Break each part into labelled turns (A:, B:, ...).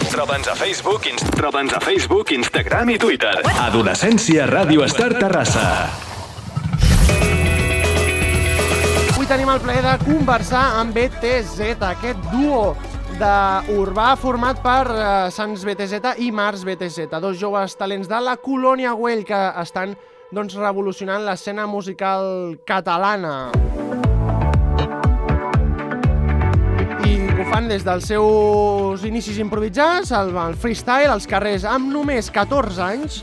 A: Troba'ns a Facebook, Instagram i Twitter. Adolescència Ràdio Estar Terrassa.
B: Avui tenim el plaer de conversar amb BTZ, aquest duo d'urbà format per Sans BTZ i Mars BTZ, dos joves talents de la Colònia Güell que estan revolucionant l'escena musical catalana. I ho fan des dels seus inicis improvisats, el freestyle, als carrers, amb només 14 anys,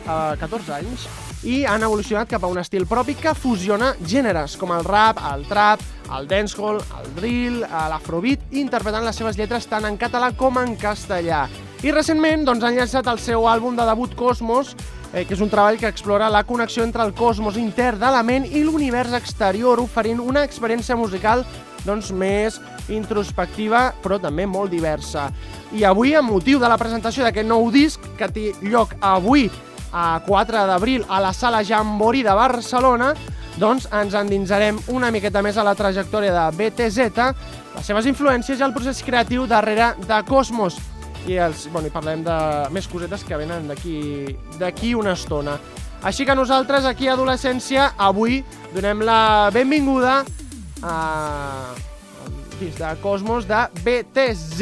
B: i han evolucionat cap a un estil propi que fusiona gèneres com el rap, el trap, el dancehall, el drill, l'afrobeat, interpretant les seves lletres tant en català com en castellà. I recentment han llançat el seu àlbum de debut Cosmos, que és un treball que explora la connexió entre el cosmos intern de la ment i l'univers exterior, oferint una experiència musical més introspectiva, però també molt diversa. I avui, amb motiu de la presentació d'aquest nou disc, que té lloc avui, a 4 d'abril, a la Sala Jambori de Barcelona, ens endinsarem una miqueta més a la trajectòria de BTZ, les seves influències i el procés creatiu darrere de Cosmos. I parlarem de més cosetes que venen d'aquí una estona. Així que nosaltres, aquí a Adolescència, avui donem la benvinguda al disc de Cosmos de BTZ!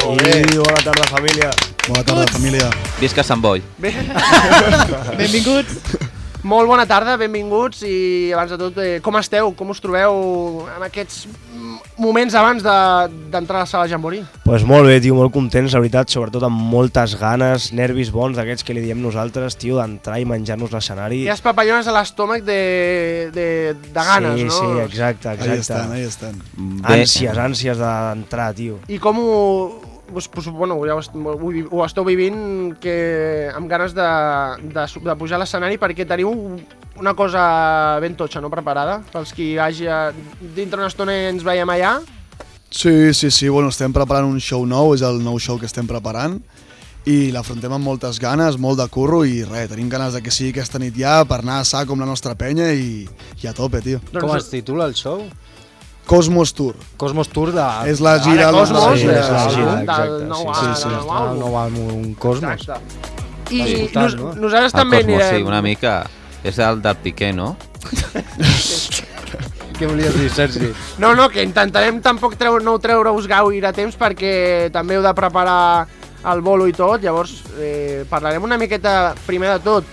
C: Bona tarda, família.
D: Bona tarda, família.
E: Visca Sant Boi.
B: Benvinguts. Molt bona tarda, benvinguts, i abans de tot, com esteu? Com us trobeu en aquests moments abans d'entrar a la Sala Jambori?
C: Pues molt bé, tio, molt contents, la veritat, sobretot amb moltes ganes, nervis bons d'aquests que li diem nosaltres, tio, d'entrar i menjar-nos l'escenari.
B: Hi ha espapallones a l'estómac de ganes,
C: sí,
B: no?
C: Sí, exacte.
D: Ahí estan.
C: Ànsies d'entrar, tio.
B: I com ho esteu vivint amb ganes de pujar a l'escenari, perquè teniu una cosa ben totxa, no, preparada? Pels qui dintre una estona ens veiem allà?
D: Sí, estem preparant un show nou, és el nou show que estem preparant i l'afrontem amb moltes ganes, molt de curro i res, tenim ganes de que sigui aquesta nit ja per anar a sac com la nostra penya i a tope, tio.
F: Com es titula el show?
D: Cosmos Tour.
F: Cosmos Tour de...
D: És la gira...
B: Cosmos,
D: del
F: nou àlbum Cosmos.
B: I nosaltres també
E: anirem...
B: Cosmos,
E: sí, una mica. És el del Piqué, no?
F: Què volies dir, Sergi?
B: No, que intentarem tampoc no treure-us gaire temps perquè també heu de preparar el bolo i tot, llavors parlarem una miqueta primer de tot.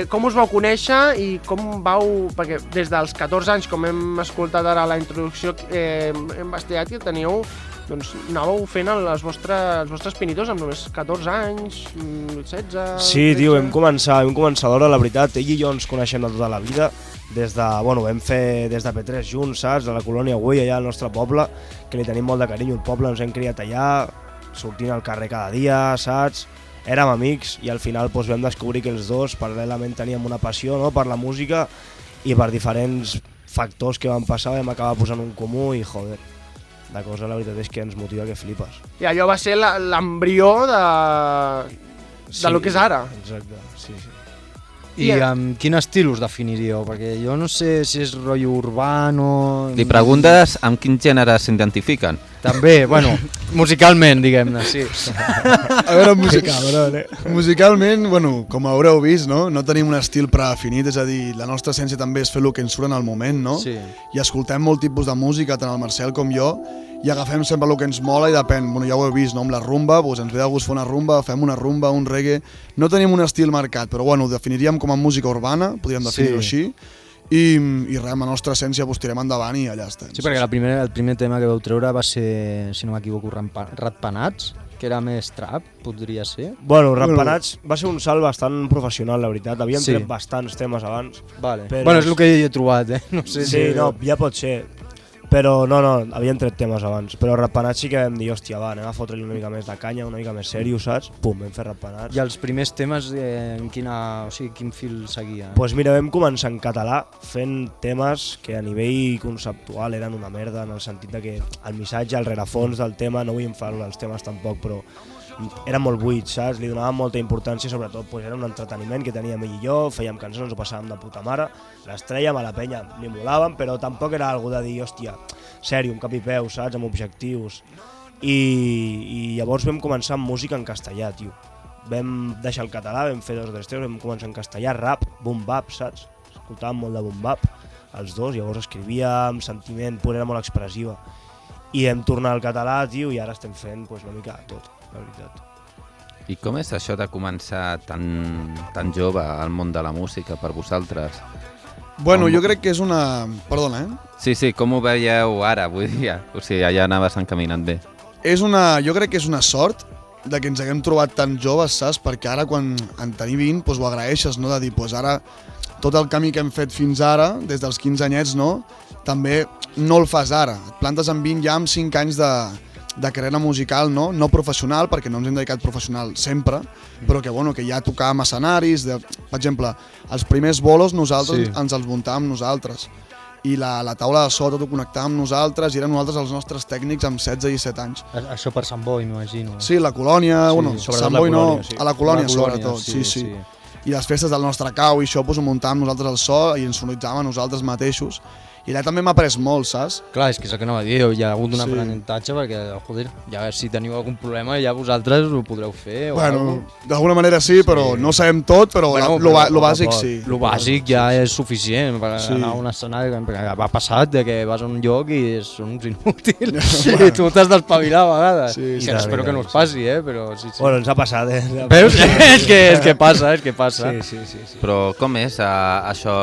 B: Com us vau conèixer i com vau... Perquè des dels 14 anys, com hem escoltat ara a la introducció, hem investigat que teníeu... anàveu fent els vostres pinitos amb només 14 anys, 16...
C: Sí, tio, vam començar d'hora, la veritat. Ell i jo ens coneixem de tota la vida. Vam fer des de P3 junts, saps? De la Colònia Güell, allà al nostre poble, que li tenim molt de carinyo al poble, ens hem criat allà, sortint al carrer cada dia, saps? Érem amics i al final vam descobrir que els dos paral·lelament teníem una passió, no?, per la música, i per diferents factors que van passar vam acabar posant un comú i joder, la cosa la veritat és que ens motiva que flipes.
B: I allò va ser l'embrió de lo que és ara.
C: Exacte, sí.
F: I amb quin estil us definiríeu? Perquè jo no sé si és rotllo urbano...
E: Li preguntes amb quin gènere s'identifiquen?
F: També, musicalment, diguem-ne, sí.
D: A veure, musicalment, com haureu vist, no tenim un estil predefinit, és a dir, la nostra essència també és fer el que ens surt en el moment, no?
F: Sí.
D: I escoltem molt tipus de música, tant el Marcel com jo, i agafem sempre el que ens mola i depèn, ja ho heu vist, no? Amb la rumba, ens ve de gust fer una rumba, fem una rumba, un reggae... No tenim un estil marcat, però ho definiríem com a música urbana, podríem definir-ho així, i res, amb la nostra essència tirem endavant i allà estem.
F: Sí, perquè el primer tema que vau treure va ser, si no m'equivoco, Ratpenats, que era més trap, podria ser.
C: Ratpenats va ser un salt bastant professional, la veritat. Havíem tret bastants temes abans.
F: És el que he trobat, no sé si...
C: Sí, ja pot ser. Però no, havíem tret temes abans. Però Ratpenats sí que vam dir, hòstia, va, anem a fotre-li una mica més de canya, una mica més sèrio, saps? Pum, vam fer Ratpenats.
F: I els primers temes, quin fil seguia?
C: Doncs mira, vam començar en català fent temes que a nivell conceptual eren una merda, en el sentit de que el missatge, el rerefons del tema, no vull enfadar els temes tampoc, però era molt buit, saps? Li donàvem molta importància, sobretot era un entreteniment que teníem ell i jo, fèiem cançons, ho passàvem de puta mare, les trèiem a la penya, li molàvem, però tampoc era algo de dir, hòstia, sèrio, amb cap i peu, saps? Amb objectius. i llavors vam començar amb música en castellà, tio. Vam deixar el català, vam fer 2 o 3 temes, vam començar en castellà, rap, boom bap, saps? Escoltàvem molt de boom bap, els dos, llavors escrivíem, sentiment, pur, era molt expressiva. I hem tornat al català, tio, i ara estem fent una mica de tot, la veritat.
E: I com és això de començar tan jove al món de la música per vosaltres?
D: Bueno, jo crec que és una... Perdona,
E: Sí, com ho veieu ara, vull dir? O sigui, allà anaves encaminant bé.
D: Jo crec que és una sort de que ens haguem trobat tan joves, saps? Perquè ara quan en tenir 20 doncs ho agraeixes, no? De dir, doncs ara tot el camí que hem fet fins ara, des dels 15 anyets, no? També no el fas ara. Et plantes amb 20 ja amb 5 anys de carrera musical, no? No professional, perquè no ens hem dedicat professional sempre, però que, bueno, que ja tocàvem escenaris. Per exemple, els primers bolos nosaltres ens els muntàvem nosaltres. I la taula de so tot ho connectàvem nosaltres i érem nosaltres els nostres tècnics amb 16 i 17 anys.
F: Això per Sant Boi, m'imagino.
D: Sí, la colònia, bueno, Sant Boi no, a la colònia sobretot, sí. I les festes del nostre cau i això ho muntàvem nosaltres al so i ens sonoritzàvem a nosaltres mateixos. I allà també m'ha après molt, saps?
F: Clar, és que és el que anava a dir, hi ha hagut un aprenentatge perquè, joder, ja si teniu algun problema ja vosaltres ho podreu fer o
D: bueno, d'alguna manera sí, però no sabem tot, però lo bàsic sí.
F: Lo bàsic ja és suficient per anar a un escenari, perquè va passat de que vas a un lloc i són uns inútils i tu t'has d'espavilar a vegades. Espero que no us passi, però sí.
C: Bueno, ens ha passat,
F: Veus? És que passa.
C: Sí.
E: Però com és això?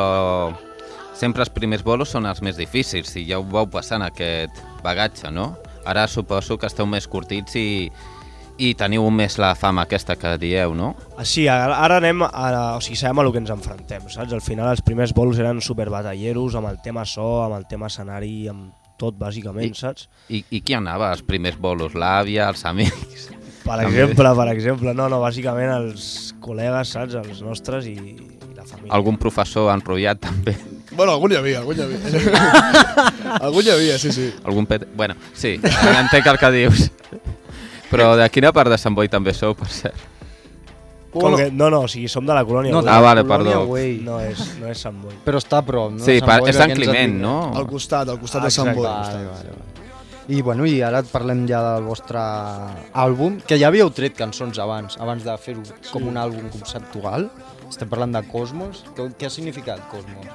E: Sempre els primers bolos són els més difícils i ja ho vau passar en aquest bagatge, no? Ara suposo que esteu més curtits i teniu més la fama aquesta que dieu, no?
C: Sí, ara sabem a lo que ens enfrontem, saps? Al final els primers bolos eren superbatalleros amb el tema so, amb el tema escenari, amb tot bàsicament, saps?
E: I qui anava als primers bolos? L'àvia, els amics?
C: Per exemple, no, bàsicament els col·legues, saps? Els nostres i la família.
E: Algun professor enrotllat també?
D: Bueno, algun hi havia. Algun hi havia, sí.
E: Bueno, sí, entenc el que dius. Però de quina part de Sant Boi també sou, per cert?
C: No, o sigui, som de la colònia.
F: No,
E: vale, perdó.
C: No és Sant Boi.
F: Però està a prop, no?
E: Sí, és Sant Climent, no?
D: Al costat de Sant Boi.
F: Vale. I ara parlem ja del vostre àlbum, que ja havíeu tret cançons abans de fer-ho com un àlbum conceptual. Estem parlant de Cosmos. Què ha significat Cosmos?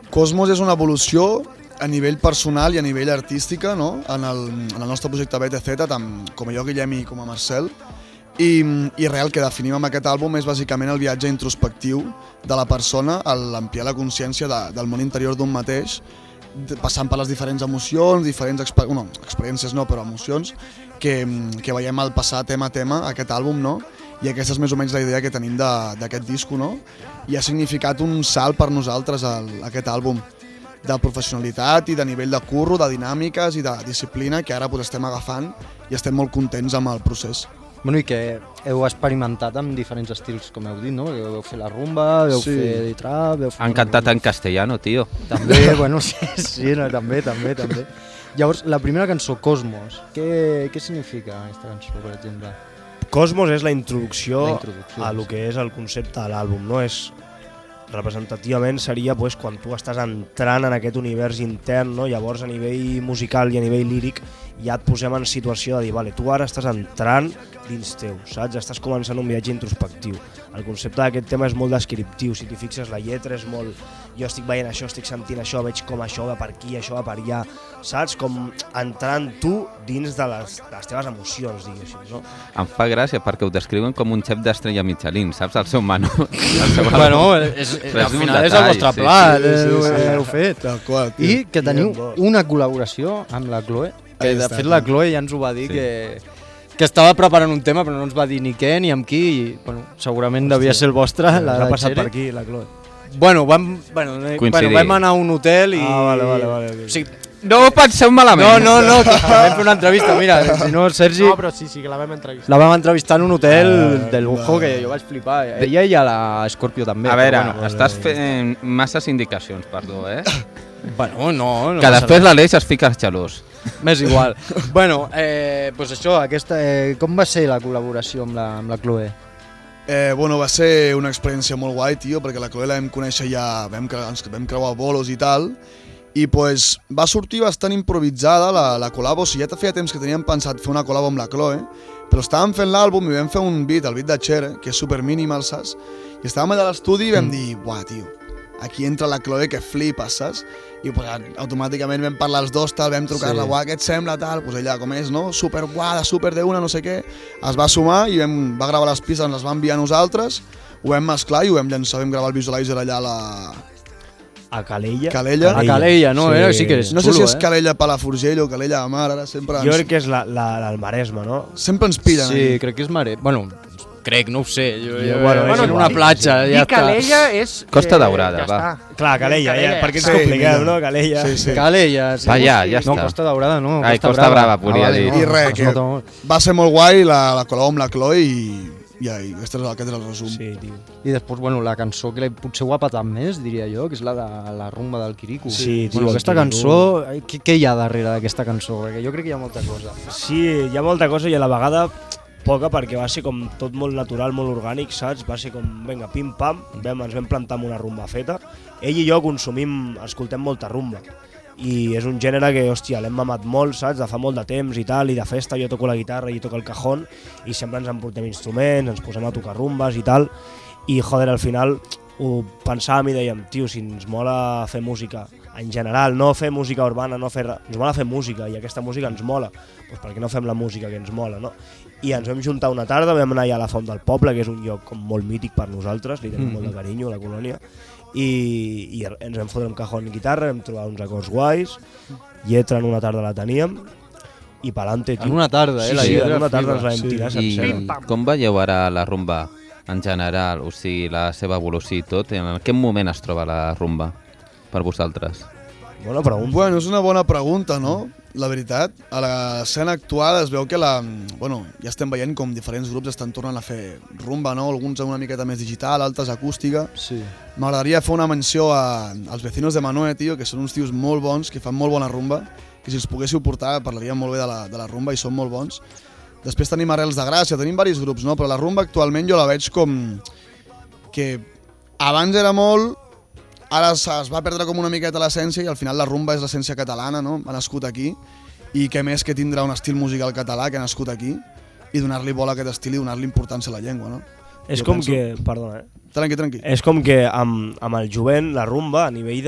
D: Cosmos és una evolució a nivell personal i a nivell artística, no? En el nostre projecte BTZ, tant com a jo, Guillem, i com a Marcel. I real, que definim amb aquest àlbum és bàsicament el viatge introspectiu de la persona, l'ampliar la consciència del món interior d'un mateix, passant per les diferents emocions, diferents experiències no, però emocions, que veiem al passar tema a tema aquest àlbum, no? I aquesta és més o menys la idea que tenim d'aquest disco, no? I ha significat un salt per nosaltres aquest àlbum de professionalitat i de nivell de curro, de dinàmiques i de disciplina que ara estem agafant i estem molt contents amb el procés.
F: Bueno, i que heu experimentat amb diferents estils, com heu dit, no? Vau fer la rumba, vau fer trap...
E: Han cantat en castellano, tio.
F: També, bueno, sí, també. Llavors, la primera cançó, Cosmos, què significa aquesta cançó, per exemple?
C: Cosmos és la introducció a lo que és el concepte de l'àlbum, no? Representativament seria quan tu estàs entrant en aquest univers intern, no? Llavors a nivell musical i a nivell líric ja et posem en situació de dir, vale, tu ara estàs entrant dins teu, saps? Estàs començant un viatge introspectiu. El concepte d'aquest tema és molt descriptiu, si t'hi fixes la lletra és molt... Jo estic veient això, estic sentint això, veig com això va per aquí, això va per allà, saps? Com entrant tu dins de les teves emocions, diguéssim, no?
E: Em fa gràcia perquè ho descriuen com un xef d'estrella Michelin, saps? El seu menú.
F: Bueno, al final és el vostre plat, heu fet. I que teniu una col·laboració amb la Chloe, que de fet la Chloe ja ens ho va dir que estava preparant un tema però no ens va dir ni què ni amb qui i bueno, segurament devia ser el vostre.
C: L'ha passat per aquí, la Chloe.
F: Bueno, vam anar a un hotel i...
C: Vale.
F: O sigui,
E: no ho penseu malament.
F: No, que vam fer una entrevista, mira, si no, Sergi...
B: No, però sí, que la vam entrevistar.
F: La vam entrevistar en un hotel de lujo que jo vaig flipar. Ella i a la Scorpio també.
E: A veure, estàs fent masses indicacions, perdó,
F: Bueno, no...
E: Que després l'Aleix es fica xalós.
F: M'és igual. Bueno, doncs això, com va ser la col·laboració amb la Chloe?
D: Bueno, va ser una experiència molt guai, tio, perquè la Chloe la vam conèixer ja, ens vam creuar bolos i tal, I pues, va sortir bastant improvisada la col·labo. O sigui, ja feia temps que teníem pensat fer una col·labo amb la Chloe, però estàvem fent l'àlbum i vam fer un beat, el beat de Chere, que és super minimal, saps? I estàvem allà a l'estudi i vam dir, buah, tio, aquí entra la Chloe que flipa, saps? I pues, automàticament vam parlar els dos, tal, vam trucar-la, sí. Què et sembla, tal? Pues ella, com és, no? Super guada, super de una, no sé què. Es va sumar i va gravar les pistes, ens les va enviar a nosaltres, ho vam mesclar i ho vam llançar, vam gravar el visualizer allà
C: a Calella.
F: A Calella, no? Sí. Sí que és
D: no sé si és Calella Palafrugell o Calella de Mar, ara sempre...
C: Jo crec que és el Maresme, no?
D: Sempre ens pillen.
F: Sí, crec que és Maresme. Bueno, crec, no ho sé.
C: Bueno,
F: en una platja, ja està.
B: Calella és...
E: Costa Daurada,
B: ja
E: va.
B: Està.
C: Clar, Calella, perquè ens compliquem, no? Calella.
D: Sí.
F: Calella, sí.
E: Va allà, ja està.
F: No, Costa Daurada no.
E: Ai, Costa Brava, volia dir.
D: I res, que va ser molt guai la col·labo amb la Chloe i aquest és el resum.
C: Sí, tio.
F: I després, bueno, la cançó que potser ho ha patat més, diria jo, que és la de la rumba del Quirico.
C: Sí, tio,
F: bueno, aquesta cançó, què hi ha darrere d'aquesta cançó? Perquè jo crec que hi ha molta cosa.
C: Sí, hi ha molta cosa i a la vegada poca, perquè va ser com tot molt natural, molt orgànic, saps? Va ser com, vinga, pim-pam, ens vam plantar amb una rumba feta. Ell i jo escoltem molta rumba. I és un gènere que, hòstia, l'hem mamat molt, saps? De fa molt de temps i tal, i de festa jo toco la guitarra i toco el cajón, i sempre ens emportem instruments, ens posem a tocar rumbes i tal, i joder, al final ho pensàvem i dèiem, tio, si ens mola fer música en general, no fer música urbana, no fer ens mola fer música i aquesta música ens mola, doncs per què no fem la música que ens mola, no? I ens vam juntar una tarda, vam anar allà a la Font del Poble, que és un lloc com molt mític per nosaltres, li tenim molt de carinyo a la colònia, i ens vam fotre un cajón guitarra, vam trobar uns acords guais, lletra en una tarda la teníem, i pa'lante, tio.
F: En una tarda,
C: la lletra. En una tarda ens la vam tirar sencera.
E: I com veieu ara la rumba en general, o sigui, la seva evolució i tot? En quin moment es troba la rumba per vosaltres?
C: Bona pregunta.
D: Bueno, és una bona pregunta, no? La veritat, a l'escena actual es veu que ja estem veient com diferents grups estan tornant a fer rumba, no? Alguns una miqueta més digital, altres acústica.
F: Sí.
D: M'agradaria fer una menció als vecinos de Manuel, tio, que són uns tios molt bons, que fan molt bona rumba, que si els poguéssiu portar parlaríem molt bé de la rumba i són molt bons. Després tenim Arrels de Gràcia, tenim diversos grups, no? Però la rumba actualment jo la veig com que abans era molt, ara es va perdre com una miqueta l'essència i al final la rumba és l'essència catalana, no? Ha nascut aquí i què més que tindrà un estil musical català que ha nascut aquí i donar-li bola a aquest estil i donar-li importància a la llengua, no?
C: És com que, perdona,
D: Tranqui.
C: És com que amb el jovent, la rumba, a nivell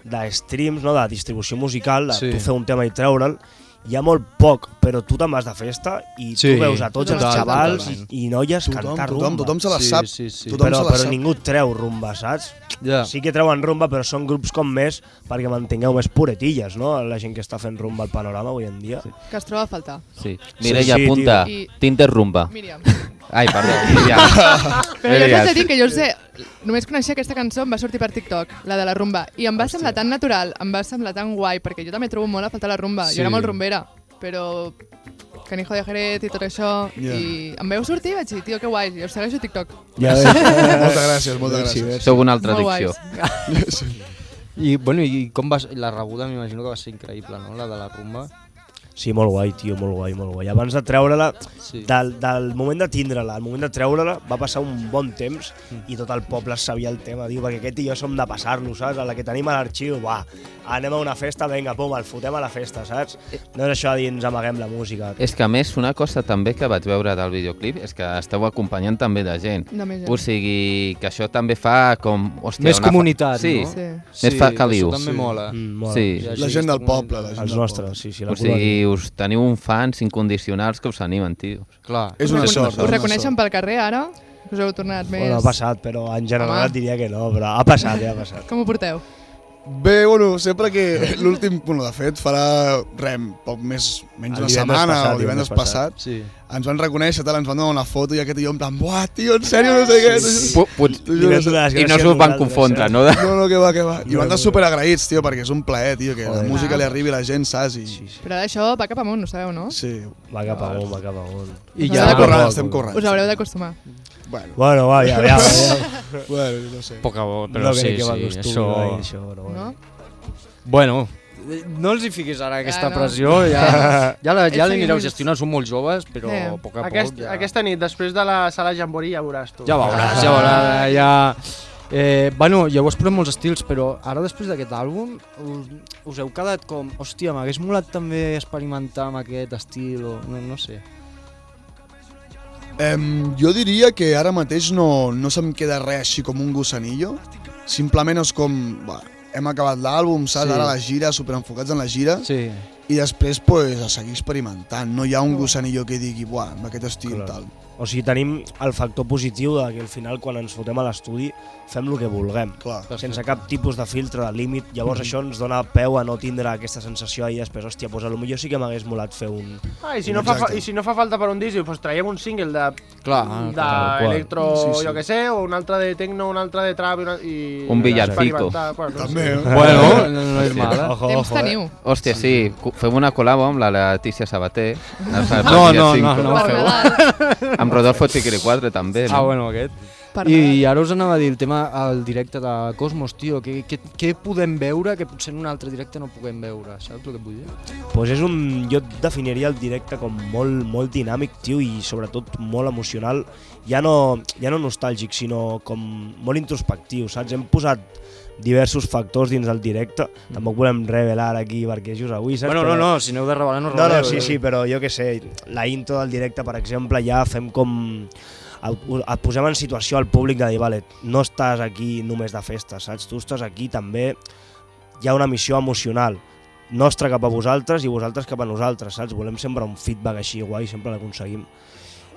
C: de streams, no? De distribució musical, de tu fer un tema i treure'l, hi ha molt poc, però tu te'n vas de festa i tu veus a tots els xavals i noies cantar rumba.
D: Tothom se la sap.
C: Però ningú treu rumba, saps? Sí que treuen rumba, però són grups com més perquè mantingueu més puretilles, no? La gent que està fent rumba al panorama avui en dia.
G: Que es troba a faltar.
E: Sí. Mireia, apunta, Tinder rumba.
G: Míriam.
E: Ai, perdó, Míriam.
G: Però jo t'he de dir que jo sé, només coneixia aquesta cançó, em va sortir per TikTok, la de la rumba, i em va semblar tan natural, em va semblar tan guai, perquè jo també trobo molt a faltar la rumba. Jo era molt rumbera, però Canijo de Jerez i tot això, i em veu sortir i vaig dir, tio, que guai, jo us segueixo a TikTok.
D: Moltes gràcies.
E: Sou una altra addicció.
F: I com va la rebuda, m'imagino que va ser increïble, no?, la de la rumba.
C: Sí, molt guai, tio, molt guai. Abans de treure-la, del moment de tindre-la al moment de treure-la, va passar un bon temps i tot el poble sabia el tema, diu, perquè aquest i jo som de passar-nos, saps? A la que tenim a l'arxiu, anem a una festa, vinga, pum, el fotem a la festa, saps? No és això de dir ens amaguem la música.
E: És que a més, una cosa també que vaig veure del videoclip és que esteu acompanyant també de gent. O sigui, que això també fa com... Hòstia,
F: més comunitat,
E: no? Més fa caliu.
F: Això també mola.
D: La gent del poble, la gent
C: els nostres, sí, la
E: colònia. Us teniu uns fans incondicionals que us animen, tio.
F: Clar.
D: És una sort.
G: Us reconeixen pel carrer ara? Us heu tornat més...
C: Bueno, ha passat, però en general et diria que no, però ha passat.
G: Com ho porteu?
D: Bé, sempre que l'últim, de fet, farà menys una setmana o divendres passat, ens van reconèixer, ens van donar una foto i aquest i jo en plan, buah, tio, en sèrio, no sé què.
E: I no s'ho van confondre, no?
D: No, que va. I van estar superagraïts, tio, perquè és un plaer, tio, que la música li arribi a la gent, saps?
G: Però ara això va cap amunt, ho sabeu, no?
D: Sí.
C: Va cap amunt.
D: I ja estem corrents.
G: Us haureu d'acostumar.
C: Bueno, va, ja.
D: Bueno, no sé.
F: Poca bo, però sí,
C: això.
G: No?
F: Bueno, no els hi fiquis ara aquesta pressió, ja l'anireu gestionant, són molt joves, però a poc a poc...
B: Aquesta nit, després de la sala Jambori, ja veuràs tu.
F: Ja veuràs, Bueno, ja heu explorat molts estils, però ara després d'aquest àlbum us heu quedat com, hòstia, m'hagués molat també experimentar amb aquest estil, o no sé.
D: Jo diria que ara mateix no se'm queda res així com un gusanillo. Simplement és com, hem acabat l'àlbum, saps?
F: Sí.
D: Ara la gira, superenfocats en la gira.
F: Sí.
D: I després, pues, a seguir experimentant. No hi ha un gusanillo que digui, amb aquest estil, tal.
C: O sigui, tenim el factor positiu de que al final, quan ens fotem a l'estudi, fem el que vulguem.
D: Clar.
C: Sense cap tipus de filtre, de límit. Llavors això ens dona peu a no tindre aquesta sensació i després, hòstia, doncs potser sí que m'hagués molat fer un...
B: I si no fa falta per un disc, doncs traiem un single
F: Electro,
B: jo què sé, o un altre de techno, un altre de trap i...
E: Un villancico.
D: També,
F: Bueno, no és mala.
G: Temps teniu.
E: Hòstia, sí, fem una col·labo amb la Letícia Sabater.
F: No ho feu.
E: Amb Rodolfo Chiquiri4 també, no?
F: Bueno, aquest. I ara us anava a dir el tema al directe de Cosmos, tio. Què podem veure que potser en un altre directe no puguem veure? Saps el que et vull dir?
C: Pues jo definiria el directe com molt dinàmic, tio, i sobretot molt emocional. Ja no nostàlgic, sinó com molt introspectiu, saps? Hem posat diversos factors dins del directe. Tampoc volem revelar aquí perquè és just avui, saps?
F: Bueno, no, si n'heu de revelar no reveleu.
C: No, sí, però jo què sé, la intro del directe, per exemple, ja fem com... Et posem en situació al públic de dir, vale, no estàs aquí només de festa, saps? Tu estàs aquí també, hi ha una missió emocional nostra cap a vosaltres i vosaltres cap a nosaltres, saps? Volem sempre un feedback així guai, sempre l'aconseguim.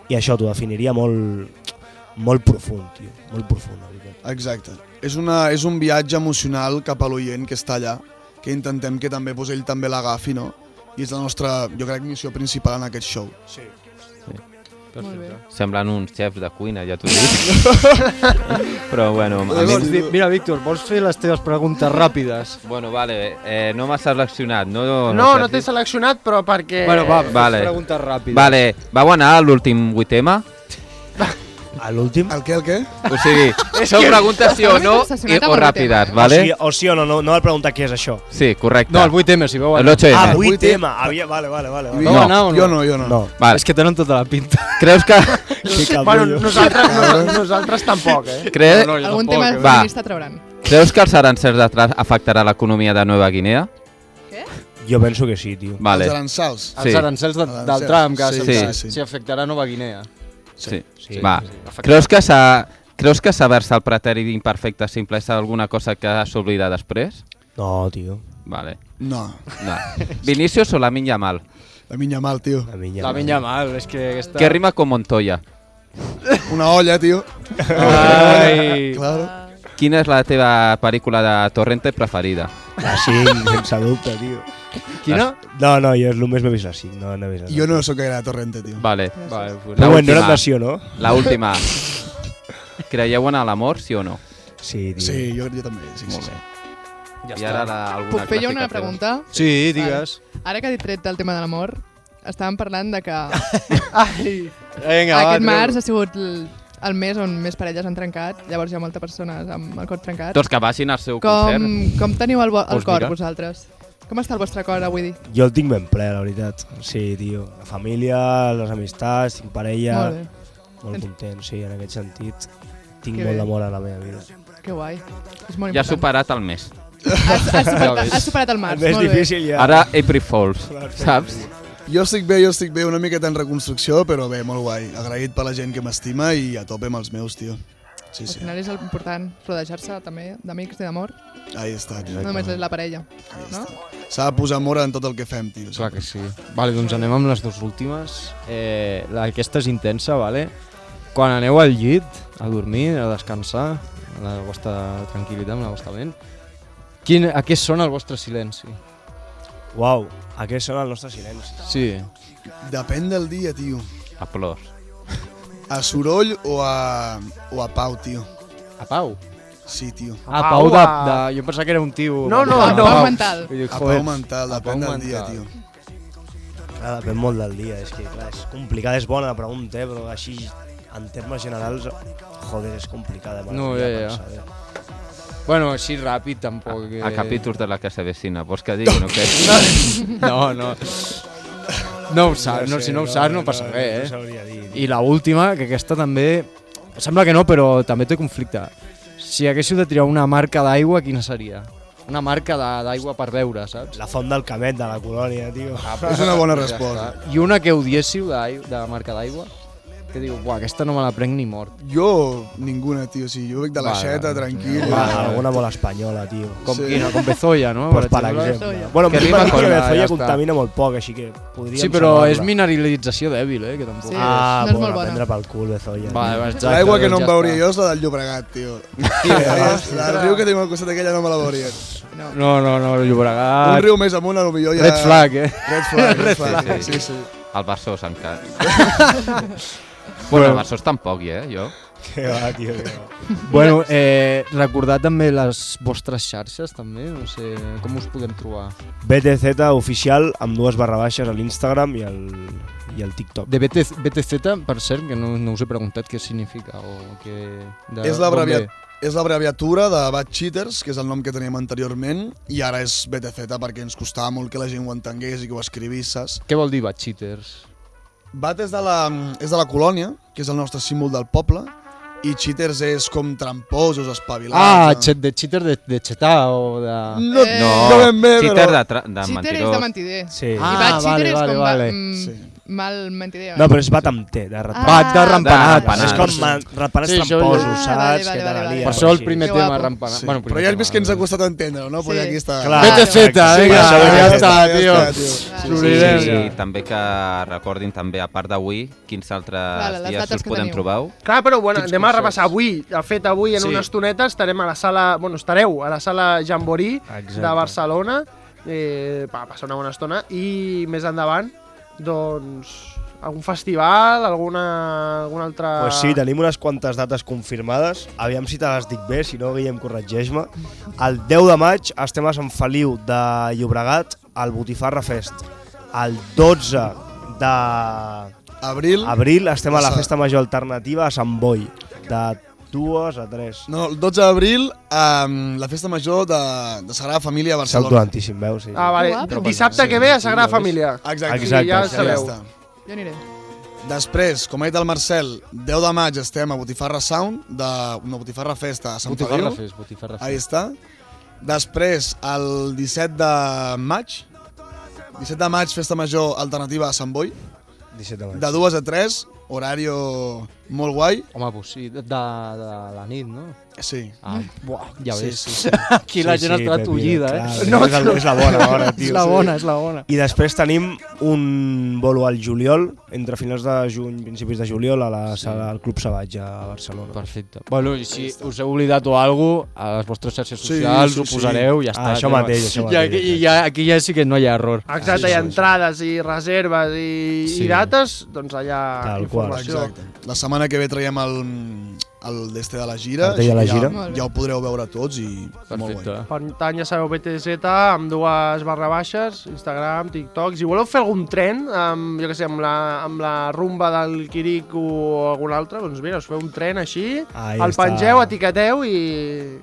C: I això t'ho definiria molt profund, tio, molt profund, la veritat.
D: Exacte. És un viatge emocional cap a l'oient que està allà, que intentem que també ell també l'agafi, no? I és la nostra, jo crec, missió principal en aquest show.
C: Sí.
G: Molt bé.
E: Semblen uns xefs de cuina, ja t'ho dic. Però bueno...
F: Mira, Víctor, vols fer les teves preguntes ràpides?
E: Bueno, vale, no m'has seleccionat, no?
B: No t'he seleccionat, però perquè...
F: Bueno, va,
E: vale.
F: Preguntes ràpides.
E: Vale, vau anar a l'últim 8M?
C: A l'últim?
D: El què?
E: O sigui, són preguntes sí o no o ràpides, vale?
C: O sí o no ha de preguntar què és això.
E: Sí, correcte.
F: No, el 8M, si veu anar.
E: L'8M.
C: 8M. Vale.
F: Vau anar o no?
D: Jo no.
E: Vale.
F: És que tenen tota la pinta.
E: Creus que...
B: Bueno, nosaltres tampoc, eh?
G: Algun tema
E: Va.
G: feminista trauran.
E: Creus que els arancels d'atrás afectarà l'economia de Nova Guinea?
C: Jo penso que sí, tio.
E: Vale.
D: Els arancels.
E: Sí.
F: Els arancels del Trump, que
D: Sí.
F: s'hi afectarà Nova Guinea.
E: Sí.
C: Va.
E: Creus que saber-se el pretèrit imperfecte simple és alguna cosa que s'oblida després?
C: No, tio.
E: Vale.
D: No.
E: Vinicius o Lamine Yamal?
D: Lamine Yamal, tio.
F: La minya mal, és que aquesta...
E: Què rima con Montoya?
D: Una olla, tio.
F: Ai.
D: Claro.
E: Quina és la teva pel·lícula de Torrente preferida?
C: La 5, sense dubte, tio.
F: Quina?
C: No, jo només m'he vist la 5, no he vist la 5.
D: Jo no sóc gaire de Torrente, tio.
E: Vale.
C: Però bueno, no era nació, no?
E: La última. Creieu en l'amor, sí o no?
C: Sí, tio.
D: Sí, jo també. Sí.
E: I ara alguna
G: Puc fer jo una
E: clàssica
G: pregunta?
F: Sí, digues.
G: Ara que ha dit tret el tema de l'amor, estàvem parlant de que
F: Vinga,
G: aquest març ha sigut el mes on més parelles han trencat, llavors hi ha moltes persones amb el cor trencat.
E: Tots que vagin al seu concert.
G: Com teniu el cor,
F: mira.
G: vosaltres? Com està el vostre cor avui dia?
C: Jo el tinc ben ple, la veritat. Sí, tio. La família, les amistats, tinc parella...
G: Molt bé.
C: Molt content, sí, en aquest sentit. Tinc
G: Que
C: molt
G: bé.
C: d'amor a la meva vida.
G: Que guai. És molt
E: Ja ha
G: important.
E: superat el mes.
G: Has superat el març,
C: El més
G: molt bé.
C: difícil ja.
E: Ara April Fools, saps?
D: Jo estic bé, una miqueta en reconstrucció, però bé, molt guai. Agraït per la gent que m'estima i a tope amb els meus, tio. Sí.
G: Al final és important rodejar-se també d'amics i d'amor,
D: Ahí està, tio.
G: no només és la parella, no?
D: S'ha de posar amor en tot el que fem, tio.
F: Clar que sí. Vale, doncs anem amb les dues últimes. Aquesta és intensa, vale? Quan aneu al llit, a dormir, a descansar, amb la vostra tranquil·litat, amb la vostra ment, a què sona el vostre silenci?
C: Uau, aquest són el nostre silenci.
F: Sí.
D: Depèn del dia, tio.
E: A plors.
D: A soroll o a pau, tio.
F: A Pau?
D: Sí, tio.
F: Pau jo em pensava que era un tio...
B: No.
G: Pau mental.
D: A pau mental, depèn del dia, tio.
C: Clar, depèn molt del dia, és que clar, és complicat, és bona la pregunta, però així, en termes generals, joder, és complicada.
F: No, ja. Bueno, així ràpid tampoc...
E: A capítols de la Casa Vecina, vols que diguin o què?
F: No. No ho saps, si no ho saps no passa res, I la última, que aquesta també... Sembla que no, però també té conflicte. Si haguéssiu de triar una marca d'aigua, quina seria? Una marca d'aigua per beure, saps?
C: La font del Camet de la colònia, tio.
D: És una bona resposta.
F: I una que odiéssiu de marca d'aigua? Que diu, buah, aquesta no me la prenc ni mort.
D: Jo, ninguna, tio. Sí, jo veig de l'aixeta, tranquil.
C: Alguna molt espanyola, tio.
F: Com quina? Com Bezoya, no?
C: Pues per exemple. Bueno,
F: que
C: que
F: rima con la,
C: Bezoya
F: ja
C: contamina molt poc, així que podríem
F: Sí, però
C: salvar-la.
F: és mineralització dèbil, que tampoc...
G: Sí.
C: Ah,
G: no és
C: bona,
G: molt bona.
C: prendre pel cul, Bezoya.
F: Exacte,
D: L'aigua que no em
F: ja
D: veuria
F: està.
D: jo és la del Llobregat, tio. El riu que tenim al costat aquella no me la veuria.
F: No, Llobregat...
D: Un riu més amunt, potser ja...
F: Red flag,
D: Red flag. Sí.
E: El Bassós encara. Bueno, el Bassós tampoc, jo.
C: Que va, tio, que va.
F: Bueno, recordar també les vostres xarxes, també, no sé, com us podem trobar?
C: BTZ oficial amb 2/baixes a l'Instagram i el TikTok.
F: De BTZ, per cert, que no us he preguntat què significa o què...
D: És l'abreviatura de Bad Cheaters, que és el nom que teníem anteriorment, i ara és BTZ perquè ens costava molt que la gent ho entengués i que ho escrivís, saps?
F: Què vol dir Bad Cheaters?
D: Bat és de la colònia, que és el nostre símbol del poble, i cheaters és com tramposos, espavilats...
F: De cheater de xetar o de...
D: No ben bé,
E: cheater
D: però...
E: de
G: Cheater és
E: mentirós.
G: de mentider.
C: Sí.
G: I bad cheater és com
F: vale.
G: mal mentider.
C: No, però és bat amb T, de ratpenat.
F: Bat de rampanat.
E: rampanat.
C: És com ratpenats
F: Sí, això-
C: tramposos,
G: Ah,
C: saps?
G: vale,
C: Que te la
G: vale.
C: lia.
F: Per això el
C: Sí.
F: primer
G: Que
F: tema
G: guapo.
F: rampanat.
D: Sí.
F: Bueno,
D: Però ja has vist que ens ha costat entendre-ho, no? Pues
G: Sí.
D: aquí està.
C: Clar.
F: BTZ, vinga, ja està, tio.
G: Vale.
E: Sí, també que recordin també, a part d'avui, quins altres
G: les
E: dies
G: dates
E: us
G: que
E: podem
G: teniu.
E: trobar.
B: Clar, però bueno,
F: Quins
B: anem a
F: concerts?
B: repassar avui. De fet, avui en
F: Sí.
B: una estoneta estarem a la sala... Bueno, estareu a la sala Jamboree
C: Exacte.
B: de Barcelona per passar una bona estona i més endavant, doncs, algun festival, alguna altra...
C: Pues sí, tenim unes quantes dates confirmades. Aviam si te les dic bé, si no, Guillem, corregeix-me. El 10 de maig estem a Sant Feliu de Llobregat, al Botifarra Fest. El 12 d'abril estem a la Festa Major Alternativa a Sant Boi, de 2 a 3.
D: No, el 12 d'abril, la festa major de Sagrada Família a
C: Salto
D: Barcelona.
C: antíssim, veus? Sí.
B: Ah, vale.
G: Guapo.
B: Dissabte que ve a Sagrada Família.
D: Exacte.
B: Sí, ja
C: exacte.
B: sabeu.
D: està.
G: Jo aniré.
D: Després, com ha dit el Marcel, 10 de maig estem a Botifarra Sound, una Botifarra Festa a Sant
F: Botifarra
D: Feliu.
F: Fest, Botifarra
D: Ahí
F: Fest.
D: està. Després, el 17 de maig, festa major alternativa a Sant Boi,
C: 17 de maig.
D: de 2 a 3, horari molt guai.
F: Home, pues sí, de la nit, no?
D: Sí.
F: Ah, buah, ja
D: Sí,
F: ves.
D: sí, sí.
F: Aquí la gent està
C: Pepino,
F: tullida,
C: clar,
F: No,
C: és la bona hora, tio.
F: és la bona, és la bona.
C: I després tenim un bolo al juliol, entre finals de juny, principis de juliol, a la sala del Club Sabatge a Barcelona.
F: Perfecte. Bueno, i si us heu oblidat o alguna cosa, a les vostres xarxes socials
D: sí,
F: ho posareu, ja
C: Ah,
F: està.
C: això mateix, això
F: I
C: mateix.
F: aquí ja sí que no hi ha error.
B: Exacte, hi ha entrades i reserves i dates, doncs allà
C: Tal qual.
B: informació.
D: Exacte. La setmana que ve traiem el d'este de la gira,
C: Cartell de la
D: així que
C: gira.
D: ja ho podreu veure tots i molt
F: Perfecte.
D: guai.
B: Per tant, ja sabeu, BTZ, amb 2/, Instagram, TikTok. Si voleu fer algun tren, jo què sé, amb la rumba del Quirico o algun altre, doncs mira, us feu un tren així,
C: Ahí
B: el
C: està.
B: pengeu, etiqueteu i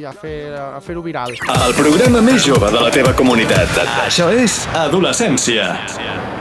B: a fer-ho viral.
A: El programa més jove de la teva comunitat. Això és Adolescència.